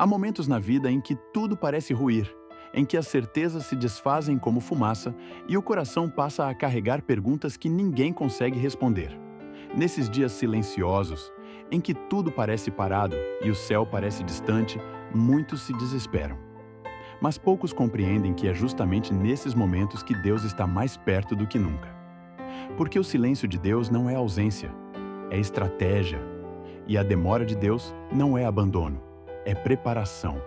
Há momentos na vida em que tudo parece ruir, em que as certezas se desfazem como fumaça e o coração passa a carregar perguntas que ninguém consegue responder. Nesses dias silenciosos, em que tudo parece parado e o céu parece distante, muitos se desesperam. Mas poucos compreendem que é justamente nesses momentos que Deus está mais perto do que nunca. Porque o silêncio de Deus não é ausência, é estratégia. E a demora de Deus não é abandono, é preparação.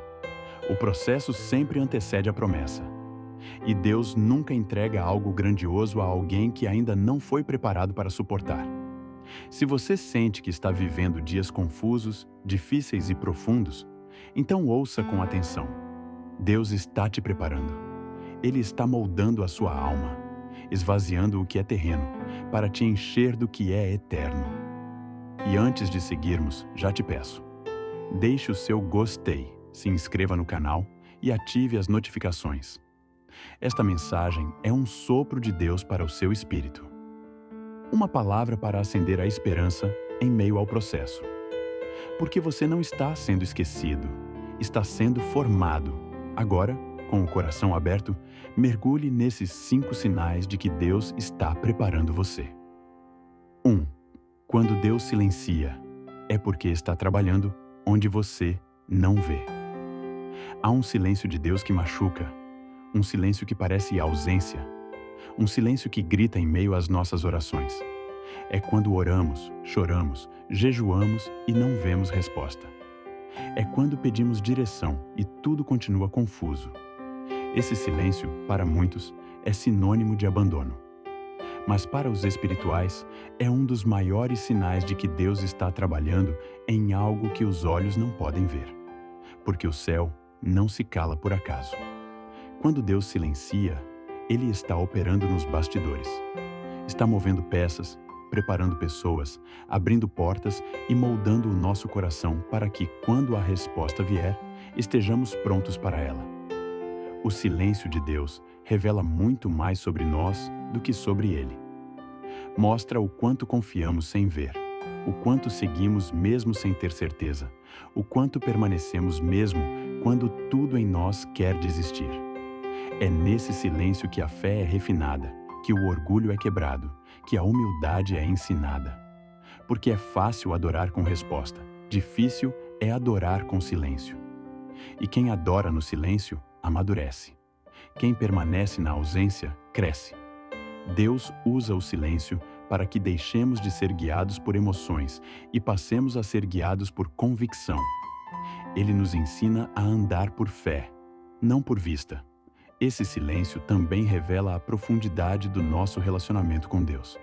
O processo sempre antecede a promessa. E Deus nunca entrega algo grandioso a alguém que ainda não foi preparado para suportar. Se você sente que está vivendo dias confusos, difíceis e profundos, então ouça com atenção. Deus está te preparando. Ele está moldando a sua alma, esvaziando o que é terreno, para te encher do que é eterno. E antes de seguirmos, já te peço, deixe o seu gostei, se inscreva no canal e ative as notificações. Esta mensagem é um sopro de Deus para o seu espírito. Uma palavra para acender a esperança em meio ao processo. Porque você não está sendo esquecido, está sendo formado. Agora, com o coração aberto, mergulhe nesses 5 sinais de que Deus está preparando você. 1. Quando Deus silencia, é porque está trabalhando onde você não vê. Há um silêncio de Deus que machuca, um silêncio que parece ausência, um silêncio que grita em meio às nossas orações. É quando oramos, choramos, jejuamos e não vemos resposta. É quando pedimos direção e tudo continua confuso. Esse silêncio, para muitos, é sinônimo de abandono. Mas para os espirituais, é um dos maiores sinais de que Deus está trabalhando em algo que os olhos não podem ver. Porque o céu não se cala por acaso. Quando Deus silencia, Ele está operando nos bastidores. Está movendo peças, preparando pessoas, abrindo portas e moldando o nosso coração para que, quando a resposta vier, estejamos prontos para ela. O silêncio de Deus revela muito mais sobre nós do que sobre Ele. Mostra o quanto confiamos sem ver, o quanto seguimos mesmo sem ter certeza, o quanto permanecemos mesmo quando tudo em nós quer desistir. É nesse silêncio que a fé é refinada, que o orgulho é quebrado, que a humildade é ensinada. Porque é fácil adorar com resposta, difícil é adorar com silêncio. E quem adora no silêncio, amadurece. Quem permanece na ausência, cresce. Deus usa o silêncio para que deixemos de ser guiados por emoções e passemos a ser guiados por convicção. Ele nos ensina a andar por fé, não por vista. Esse silêncio também revela a profundidade do nosso relacionamento com Deus.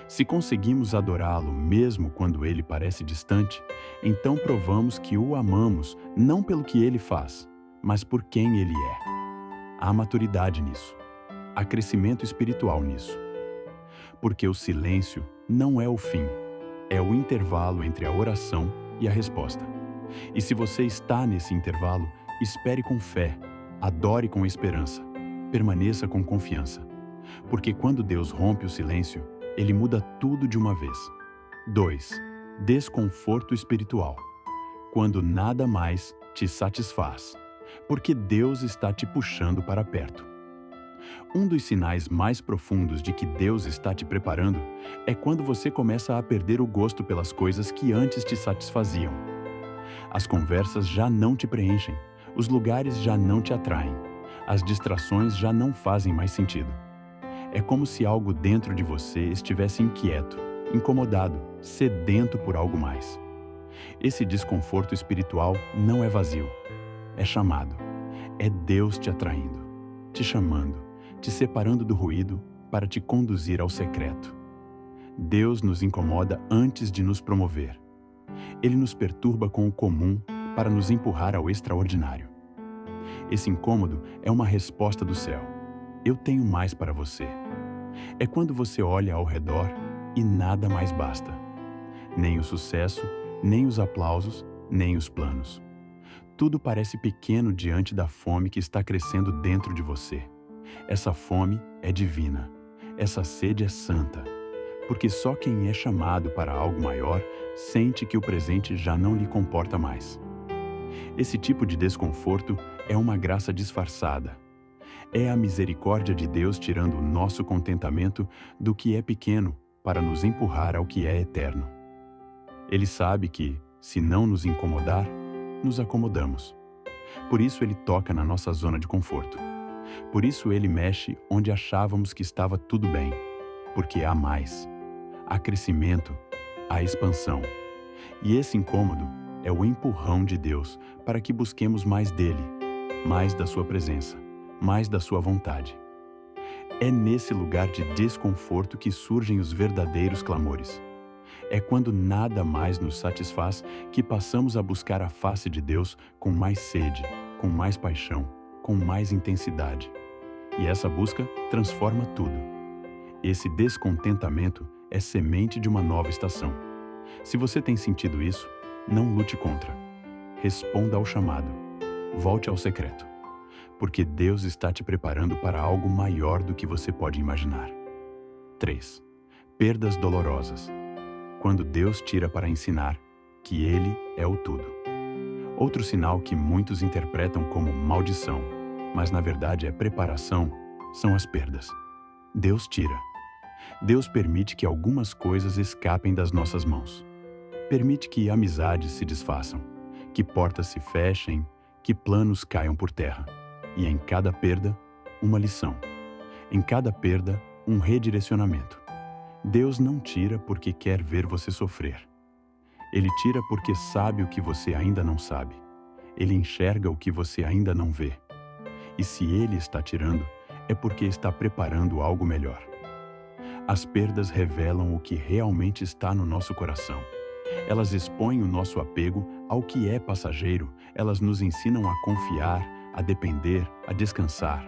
Se conseguimos adorá-lo mesmo quando ele parece distante, então provamos que o amamos não pelo que ele faz, mas por quem ele é. Há maturidade nisso. Há crescimento espiritual nisso. Porque o silêncio não é o fim, é o intervalo entre a oração e a resposta. E se você está nesse intervalo, espere com fé, adore com esperança, permaneça com confiança. Porque quando Deus rompe o silêncio, Ele muda tudo de uma vez. 2. Desconforto espiritual. Quando nada mais te satisfaz, porque Deus está te puxando para perto. Um dos sinais mais profundos de que Deus está te preparando é quando você começa a perder o gosto pelas coisas que antes te satisfaziam. As conversas já não te preenchem, os lugares já não te atraem, as distrações já não fazem mais sentido. É como se algo dentro de você estivesse inquieto, incomodado, sedento por algo mais. Esse desconforto espiritual não é vazio, é chamado. É Deus te atraindo, te chamando, te separando do ruído para te conduzir ao secreto. Deus nos incomoda antes de nos promover. Ele nos perturba com o comum para nos empurrar ao extraordinário. Esse incômodo é uma resposta do céu. Eu tenho mais para você. É quando você olha ao redor e nada mais basta. Nem o sucesso, nem os aplausos, nem os planos. Tudo parece pequeno diante da fome que está crescendo dentro de você. Essa fome é divina. Essa sede é santa. Porque só quem é chamado para algo maior sente que o presente já não lhe comporta mais. Esse tipo de desconforto é uma graça disfarçada. É a misericórdia de Deus tirando o nosso contentamento do que é pequeno para nos empurrar ao que é eterno. Ele sabe que, se não nos incomodar, nos acomodamos. Por isso ele toca na nossa zona de conforto. Por isso ele mexe onde achávamos que estava tudo bem. Porque há mais. Há crescimento, há expansão. E esse incômodo é o empurrão de Deus para que busquemos mais dele, mais da sua presença, mais da sua vontade. É nesse lugar de desconforto que surgem os verdadeiros clamores. É quando nada mais nos satisfaz que passamos a buscar a face de Deus com mais sede, com mais paixão, com mais intensidade. E essa busca transforma tudo. Esse descontentamento é semente de uma nova estação. Se você tem sentido isso, não lute contra. Responda ao chamado. Volte ao secreto. Porque Deus está te preparando para algo maior do que você pode imaginar. 3. Perdas dolorosas. Quando Deus tira para ensinar que Ele é o tudo. Outro sinal que muitos interpretam como maldição, mas na verdade é preparação, são as perdas. Deus tira. Deus permite que algumas coisas escapem das nossas mãos. Permite que amizades se desfaçam, que portas se fechem, que planos caiam por terra. E em cada perda, uma lição. Em cada perda, um redirecionamento. Deus não tira porque quer ver você sofrer. Ele tira porque sabe o que você ainda não sabe. Ele enxerga o que você ainda não vê. E se Ele está tirando, é porque está preparando algo melhor. As perdas revelam o que realmente está no nosso coração. Elas expõem o nosso apego ao que é passageiro. Elas nos ensinam a confiar, a depender, a descansar.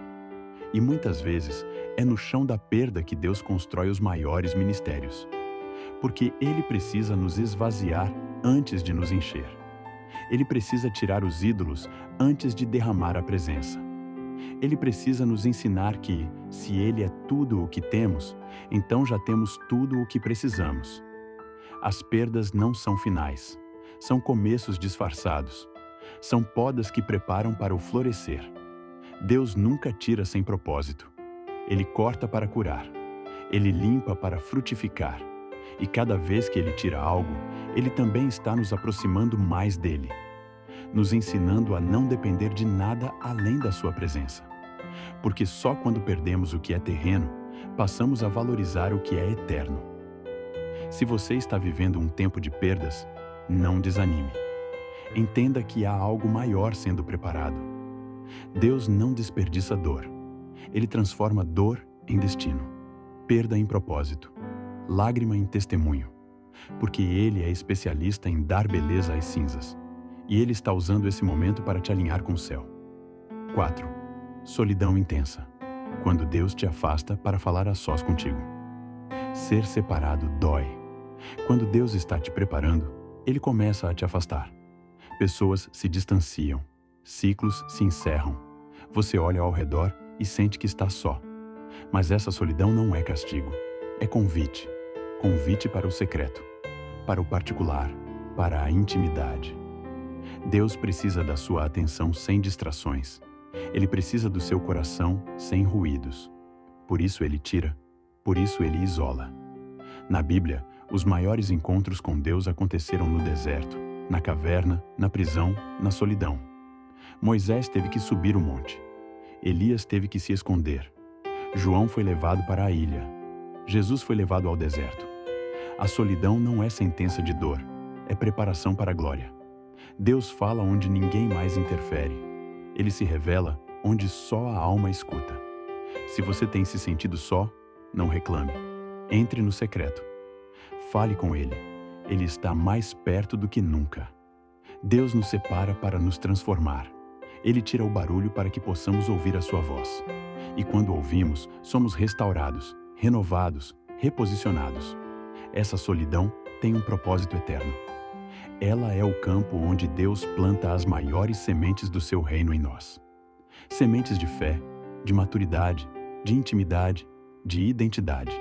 E muitas vezes é no chão da perda que Deus constrói os maiores ministérios. Porque Ele precisa nos esvaziar antes de nos encher. Ele precisa tirar os ídolos antes de derramar a presença. Ele precisa nos ensinar que, se Ele é tudo o que temos, então já temos tudo o que precisamos. As perdas não são finais. São começos disfarçados. São podas que preparam para o florescer. Deus nunca tira sem propósito. Ele corta para curar. Ele limpa para frutificar. E cada vez que Ele tira algo, Ele também está nos aproximando mais dEle, nos ensinando a não depender de nada além da sua presença. Porque só quando perdemos o que é terreno, passamos a valorizar o que é eterno. Se você está vivendo um tempo de perdas, não desanime. Entenda que há algo maior sendo preparado. Deus não desperdiça dor. Ele transforma dor em destino, perda em propósito, lágrima em testemunho, porque Ele é especialista em dar beleza às cinzas, e Ele está usando esse momento para te alinhar com o céu. 4. Solidão intensa, quando Deus te afasta para falar a sós contigo. Ser separado dói. Quando Deus está te preparando, Ele começa a te afastar. Pessoas se distanciam, ciclos se encerram. Você olha ao redor e sente que está só. Mas essa solidão não é castigo, é convite. Convite para o secreto, para o particular, para a intimidade. Deus precisa da sua atenção sem distrações. Ele precisa do seu coração sem ruídos. Por isso Ele tira, por isso Ele isola. Na Bíblia, os maiores encontros com Deus aconteceram no deserto, na caverna, na prisão, na solidão. Moisés teve que subir o monte. Elias teve que se esconder. João foi levado para a ilha. Jesus foi levado ao deserto. A solidão não é sentença de dor, é preparação para a glória. Deus fala onde ninguém mais interfere. Ele se revela onde só a alma escuta. Se você tem se sentido só, não reclame. Entre no secreto. Fale com Ele. Ele está mais perto do que nunca. Deus nos separa para nos transformar. Ele tira o barulho para que possamos ouvir a sua voz. E quando ouvimos, somos restaurados, renovados, reposicionados. Essa solidão tem um propósito eterno. Ela é o campo onde Deus planta as maiores sementes do seu reino em nós. Sementes de fé, de maturidade, de intimidade, de identidade.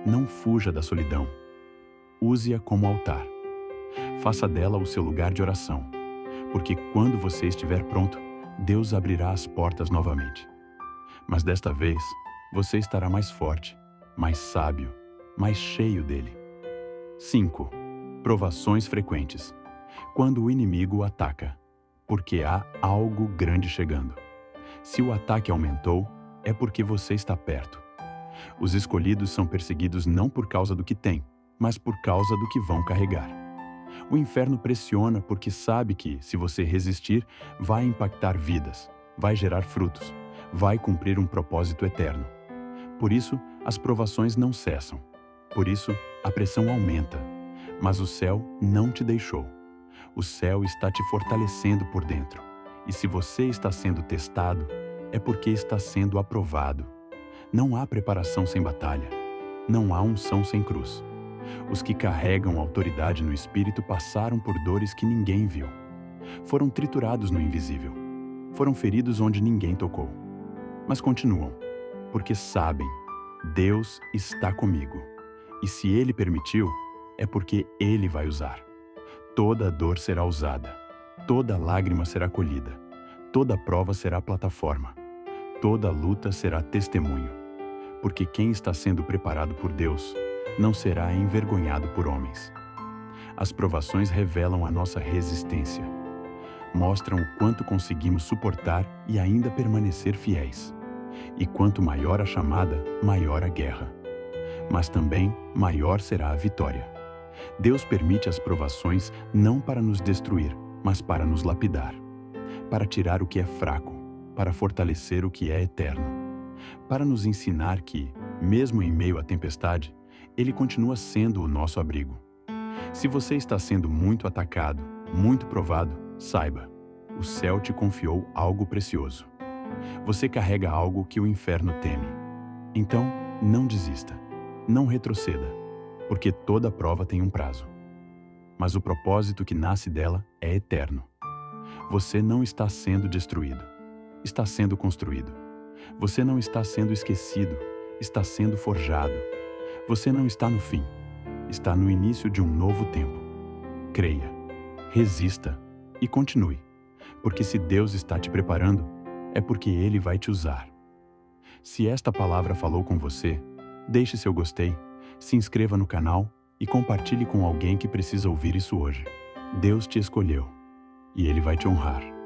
Não fuja da solidão. Use-a como altar. Faça dela o seu lugar de oração. porque quando você estiver pronto, Deus abrirá as portas novamente. Mas desta vez, você estará mais forte, mais sábio, mais cheio dele. 5. Provações frequentes. Quando o inimigo ataca, porque há algo grande chegando. Se o ataque aumentou, é porque você está perto. Os escolhidos são perseguidos não por causa do que têm, mas por causa do que vão carregar. O inferno pressiona porque sabe que, se você resistir, vai impactar vidas, vai gerar frutos, vai cumprir um propósito eterno. Por isso, as provações não cessam. Por isso, a pressão aumenta. Mas o céu não te deixou. O céu está te fortalecendo por dentro. E se você está sendo testado, é porque está sendo aprovado. Não há preparação sem batalha. Não há unção sem cruz. Os que carregam autoridade no Espírito passaram por dores que ninguém viu. Foram triturados no invisível. Foram feridos onde ninguém tocou. Mas continuam, porque sabem, Deus está comigo. E se Ele permitiu, é porque Ele vai usar. Toda dor será usada. Toda lágrima será colhida. Toda prova será plataforma. Toda luta será testemunho. Porque quem está sendo preparado por Deus não será envergonhado por homens. As provações revelam a nossa resistência. Mostram o quanto conseguimos suportar e ainda permanecer fiéis. E quanto maior a chamada, maior a guerra. Mas também maior será a vitória. Deus permite as provações não para nos destruir, mas para nos lapidar. Para tirar o que é fraco, para fortalecer o que é eterno. Para nos ensinar que, mesmo em meio à tempestade, Ele continua sendo o nosso abrigo. Se você está sendo muito atacado, muito provado, saiba, o céu te confiou algo precioso. Você carrega algo que o inferno teme. Então, não desista, não retroceda, porque toda prova tem um prazo. Mas o propósito que nasce dela é eterno. Você não está sendo destruído, está sendo construído. Você não está sendo esquecido, está sendo forjado. Você não está no fim, está no início de um novo tempo. Creia, resista e continue, porque se Deus está te preparando, é porque Ele vai te usar. Se esta palavra falou com você, deixe seu gostei, se inscreva no canal e compartilhe com alguém que precisa ouvir isso hoje. Deus te escolheu e Ele vai te honrar.